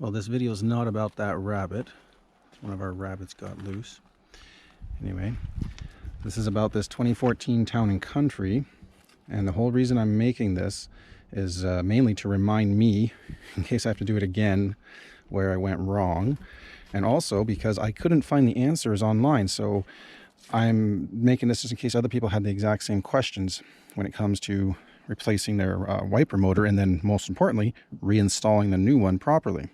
Well, this video is not about that rabbit. One of our rabbits got loose. Anyway, this is about this 2014 Town and Country, and the whole reason I'm making this is mainly to remind me, in case I have to do it again, where I went wrong, and also because I couldn't find the answers online. So I'm making this just in case other people had the exact same questions when it comes to replacing their wiper motor, and then most importantly, reinstalling the new one properly.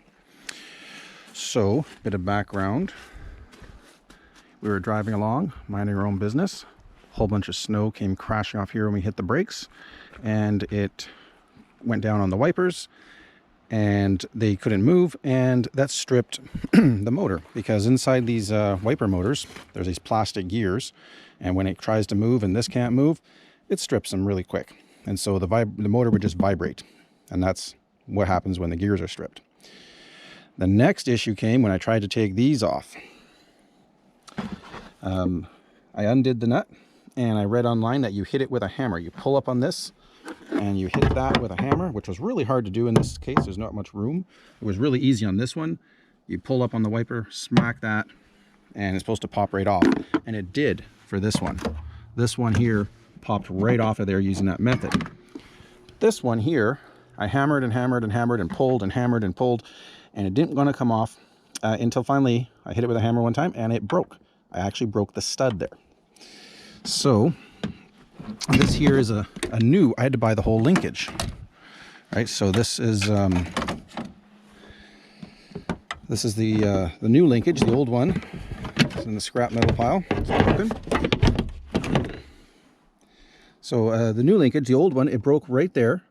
So, bit of background. We were driving along, minding our own business. A whole bunch of snow came crashing off here when we hit the brakes, and it went down on the wipers, and they couldn't move, and that stripped the motor, because inside these wiper motors there's these plastic gears, and when it tries to move and this can't move, it strips them really quick, and so the motor would just vibrate, and that's what happens when the gears are stripped. The next issue came when I tried to take these off. I undid the nut, and I read online that you hit it with a hammer. You pull up on this and you hit that with a hammer, which was really hard to do in this case. There's not much room. It was really easy on this one. You pull up on the wiper, smack that, and it's supposed to pop right off. And it did for this one. This one here popped right off of there using that method. This one here, I hammered and hammered and hammered and pulled and hammered and pulled, and it didn't want to come off until finally I hit it with a hammer one time and it broke. I actually broke the stud there. So this here is a new, I had to buy the whole linkage, right? So this is the new linkage. The old one is in the scrap metal pile. It's broken. So the new linkage, the old one, it broke right there,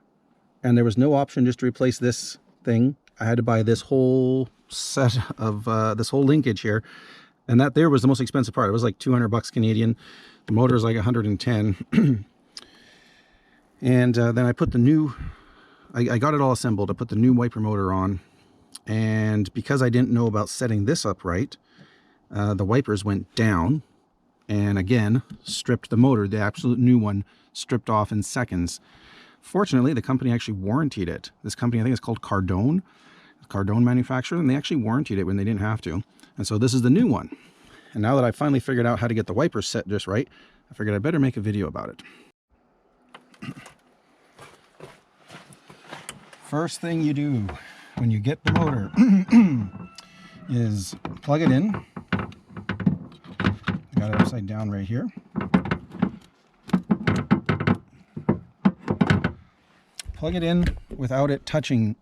and there was no option just to replace this thing. I had to buy this whole set of this whole linkage here, and that there was the most expensive part. It was like 200 bucks Canadian. The motor is like 110. And then I put the new, I got it all assembled. I put the new wiper motor on, and because I didn't know about setting this up right, the wipers went down, and again stripped the motor. The absolute new one stripped off in seconds. Fortunately, the company actually warranted it. This company, I think it's called Cardone manufacturer, and they actually warranted it when they didn't have to. And so this is the new one. And now that I finally figured out how to get the wipers set just right, I figured I better make a video about it. First thing you do when you get the motor is plug it in. I got it upside down right here. Plug it in without it touching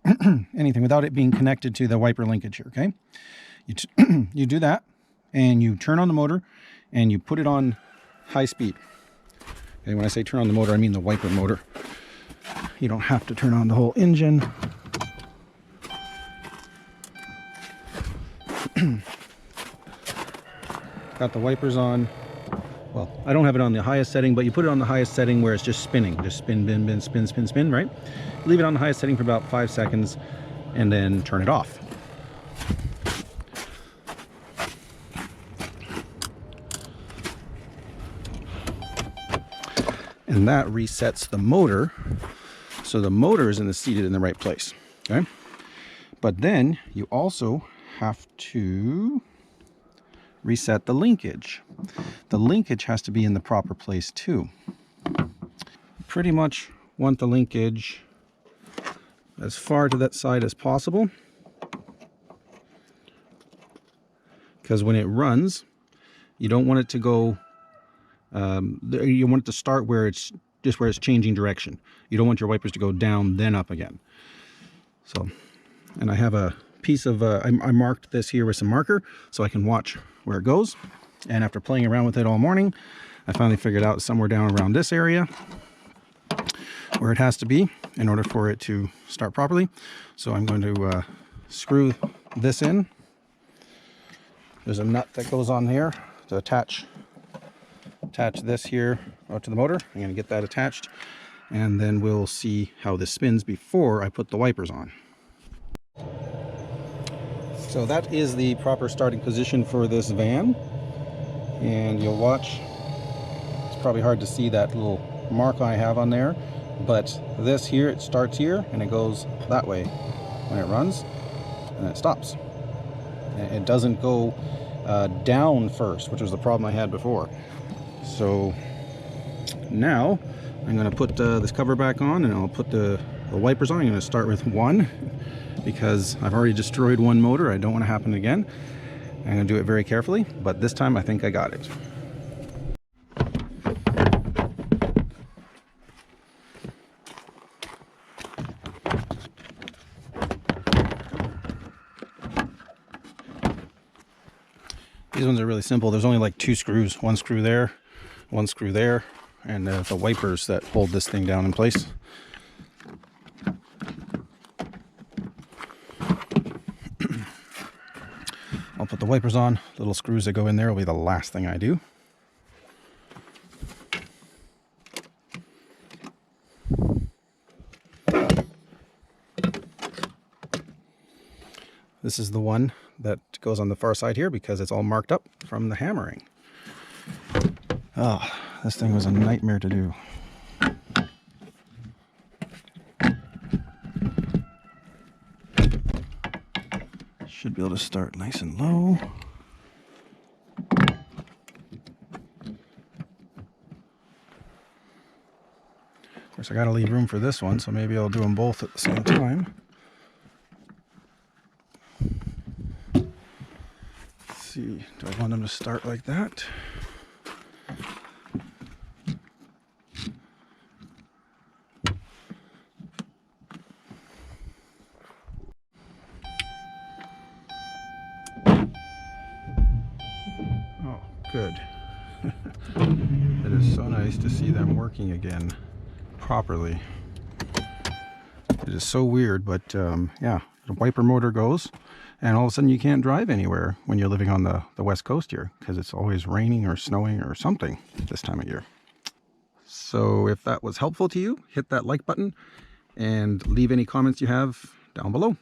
anything, without it being connected to the wiper linkage here, okay? You do that, and you turn on the motor, and you put it on high speed. Okay, when I say turn on the motor, I mean the wiper motor. You don't have to turn on the whole engine. Got the wipers on. Well, I don't have it on the highest setting, but you put it on the highest setting where it's just spinning. Just spin, bin, bin, spin, spin, spin, right? Leave it on the highest setting for about 5 seconds, and then turn it off. And that resets the motor, so the motor is seated in the right place, okay? But then you also have to reset the linkage. The linkage has to be in the proper place too. Pretty much want the linkage as far to that side as possible, because when it runs, you don't want it to go you want it to start where it's just where it's changing direction. You don't want your wipers to go down then up again. So, and I have a piece of I marked this here with some marker so I can watch where it goes. And after playing around with it all morning, I finally figured out somewhere down around this area where it has to be in order for it to start properly. So I'm going to screw this in. There's a nut that goes on here to attach this here out to the motor. I'm going to get that attached, and then we'll see how this spins before I put the wipers on. So that is the proper starting position for this van, and you'll watch. It's probably hard to see that little mark I have on there, but this here, it starts here and it goes that way when it runs. and it stops. It doesn't go down first, which was the problem I had before. So now I'm going to put this cover back on, and I'll put the wipers on. I'm going to start with one because I've already destroyed one motor. I don't want to happen again. I'm going to do it very carefully, but this time I think I got it. These ones are really simple. There's only like 2 screws, one screw there, and the wipers that hold this thing down in place. I'll put the wipers on. Little screws that go in there will be the last thing I do. This is the one that goes on the far side here because it's all marked up from the hammering. Oh, this thing was a nightmare to do. Should be able to start nice and low. Of course, I gotta leave room for this one, so maybe I'll do them both at the same time. See, do I want them to start like that? Oh, good. It is so nice to see them working again properly. It is so weird, but yeah, the wiper motor goes, and all of a sudden you can't drive anywhere when you're living on the west coast here because it's always raining or snowing or something this time of year. So if that was helpful to you, hit that like button and leave any comments you have down below.